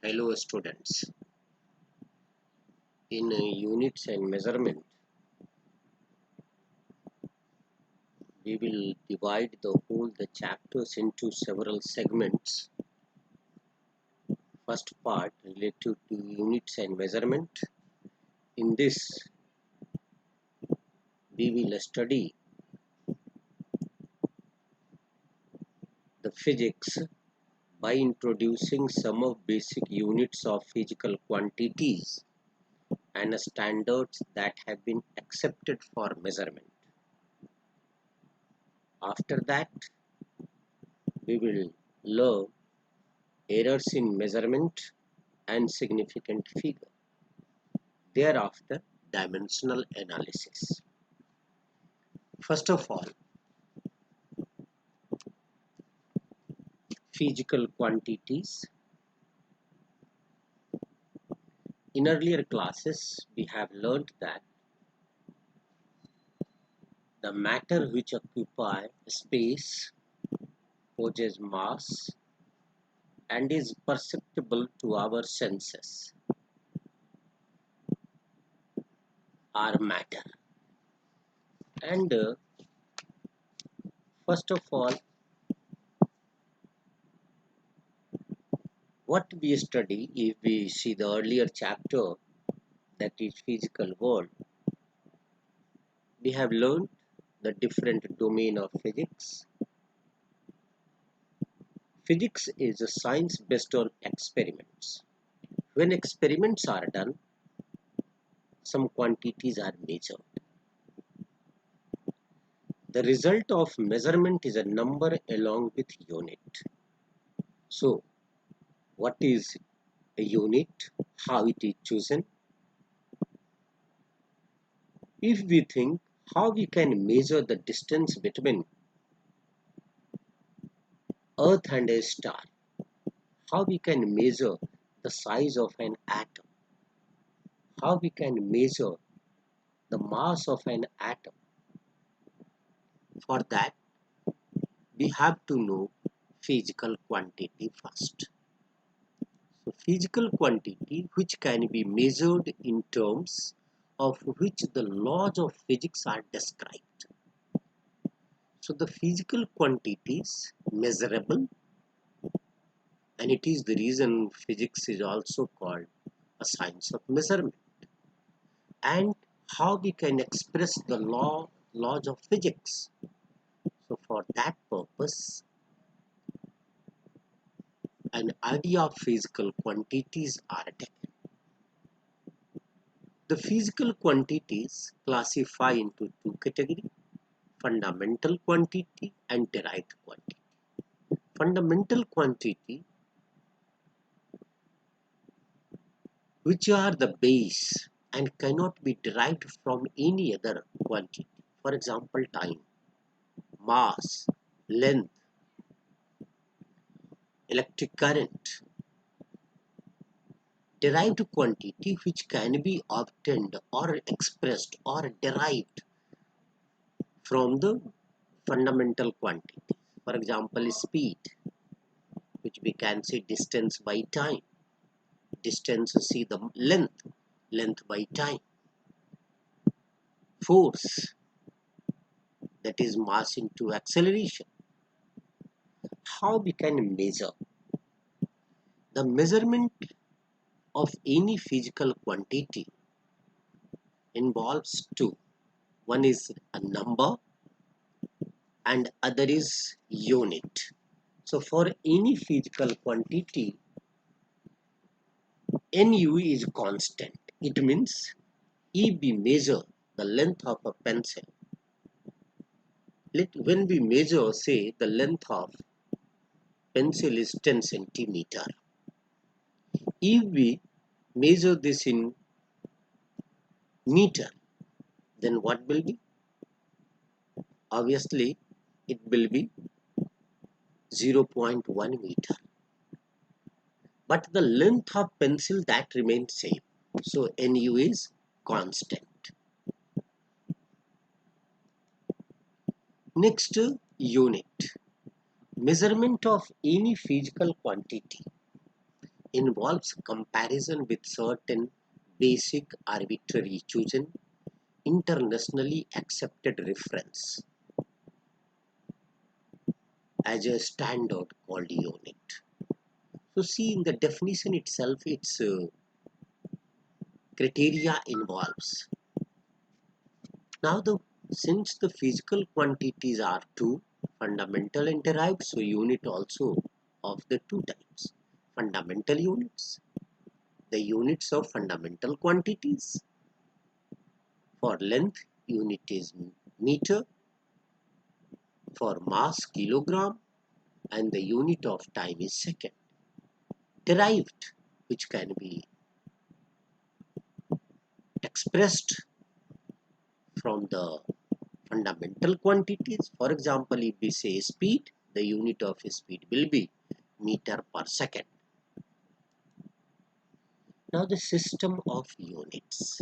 Hello students, in units and measurement we will divide the chapters into several segments. First part related to units and measurement. In this we will study the physics by introducing some of basic units of physical quantities and standards that have been accepted for measurement. After that we will learn errors in measurement and significant figure. Thereafter, dimensional analysis. First of all, physical quantities. In earlier classes, we have learned that the matter which occupy space possesses mass and is perceptible to our senses are matter. And first of all, what we study, if we see the earlier chapter, that is physical world, we have learned the different domain of physics. Physics is a science based on experiments. When experiments are done, some quantities are measured. The result of measurement is a number along with unit. So, what is a unit? How it is chosen? If we think how we can measure the distance between Earth and a star, how we can measure the size of an atom, how we can measure the mass of an atom. For that, we have to know physical quantity first. So, physical quantity which can be measured in terms of which the laws of physics are described. So, the physical quantity is measurable, and it is the reason physics is also called a science of measurement. And how we can express the laws of physics. So, for that purpose, an idea of physical quantities are taken. The physical quantities classify into two categories: fundamental quantity and derived quantity. Fundamental quantity, which are the base and cannot be derived from any other quantity. For example, time, mass, length, electric current. Derived quantity which can be obtained or expressed or derived from the fundamental quantity. For example, speed, which we can say distance by time. Distance, see the length by time. Force, that is mass into acceleration. How we can measure? The measurement of any physical quantity involves two. One is a number and other is unit. So for any physical quantity, Nu is constant. It means if we measure the length of a pencil, when we measure, say, the length of pencil is 10 centimeter. If we measure this in meter, then what will be? Obviously, it will be 0.1 meter. But the length of pencil, that remains same. So Nu is constant. Next, unit. Measurement of any physical quantity involves comparison with certain basic arbitrary chosen internationally accepted reference as a standard called unit. So see, in the definition itself, its criteria involves. Now since the physical quantities are two, fundamental and derived, so unit also of the two types. Fundamental units, the units of fundamental quantities. For length, unit is meter, for mass, kilogram, and the unit of time is second. Derived, which can be expressed from the fundamental quantities. For example, if we say speed, the unit of speed will be meter per second. Now the system of units.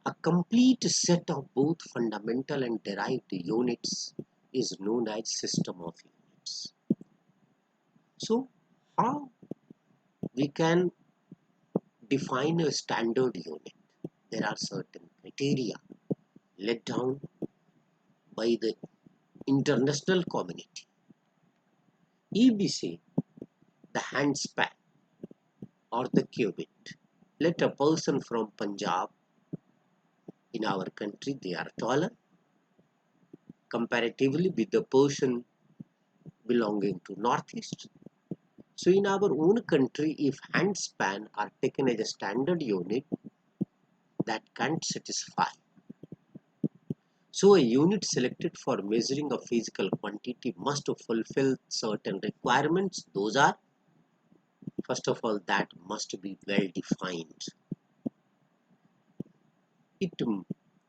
A complete set of both fundamental and derived units is known as system of units. So how we can define a standard unit? There are certain criteria laid down by the international community. If we say the handspan or the cubit, let a person from Punjab in our country, they are taller comparatively with the person belonging to Northeast. So in our own country, if handspan are taken as a standard unit, that can't satisfy. So a unit selected for measuring a physical quantity must fulfill certain requirements. Those are, first of all, that must be well defined. It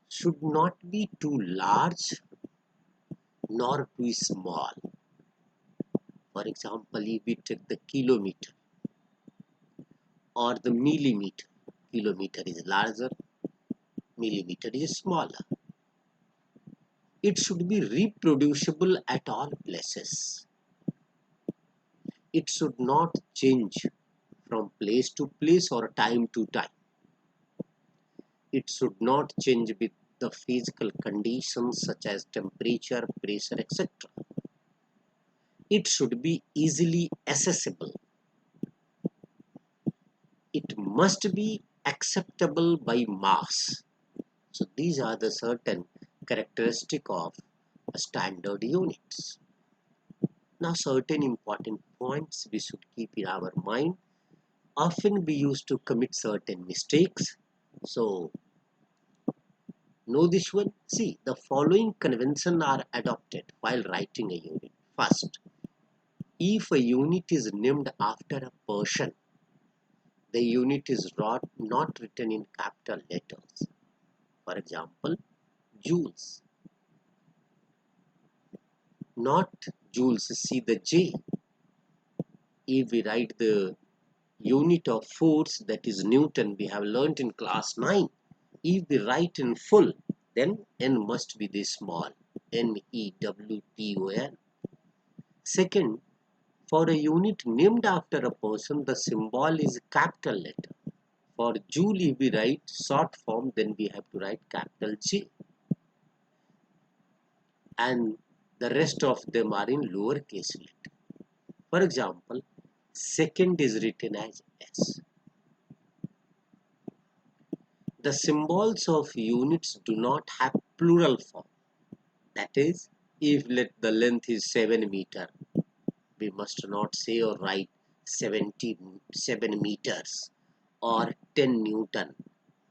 should not be too large nor too small. For example, if we take the kilometer or the millimeter, kilometer is larger, millimeter is smaller. It should be reproducible at all places. It should not change from place to place or time to time. It should not change with the physical conditions such as temperature, pressure, etc. It should be easily accessible. It must be acceptable by mass. So these are the certain characteristics of standard units. Now certain important points we should keep in our mind. Often we used to commit certain mistakes. So know this one. See, the following conventions are adopted while writing a unit. First, if a unit is named after a person, the unit is not written in capital letters. For example, joules. Not joules, see the J. If we write the unit of force, that is Newton, we have learnt in class 9. If we write in full, then N must be this small, Newton. Second, for a unit named after a person, the symbol is capital letter. For joule, if we write short form, then we have to write capital J. And the rest of them are in lowercase letter. For example, second is written as S. The symbols of units do not have plural form. That is, if the length is 7 meter, we must not say or write 77 meters or 10 Newton,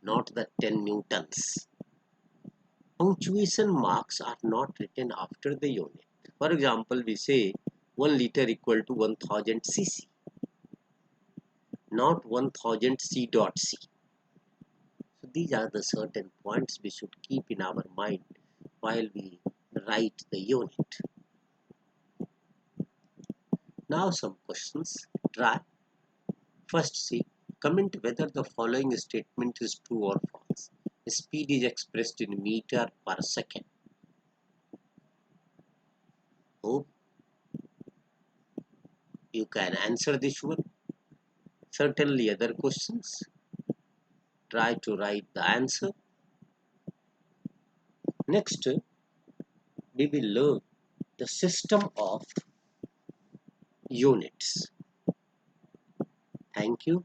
not the 10 Newtons. Punctuation marks are not written after the unit. For example, we say 1 liter equal to 1000 cc, not 1000 c dot c. So these are the certain points we should keep in our mind while we write the unit. Now some questions. Try. First see, comment whether the following statement is true or false. Speed is expressed in meter per second. Hope you you can answer this one. Certainly other questions. Try to write the answer. Next, we will learn the system of units. Thank you.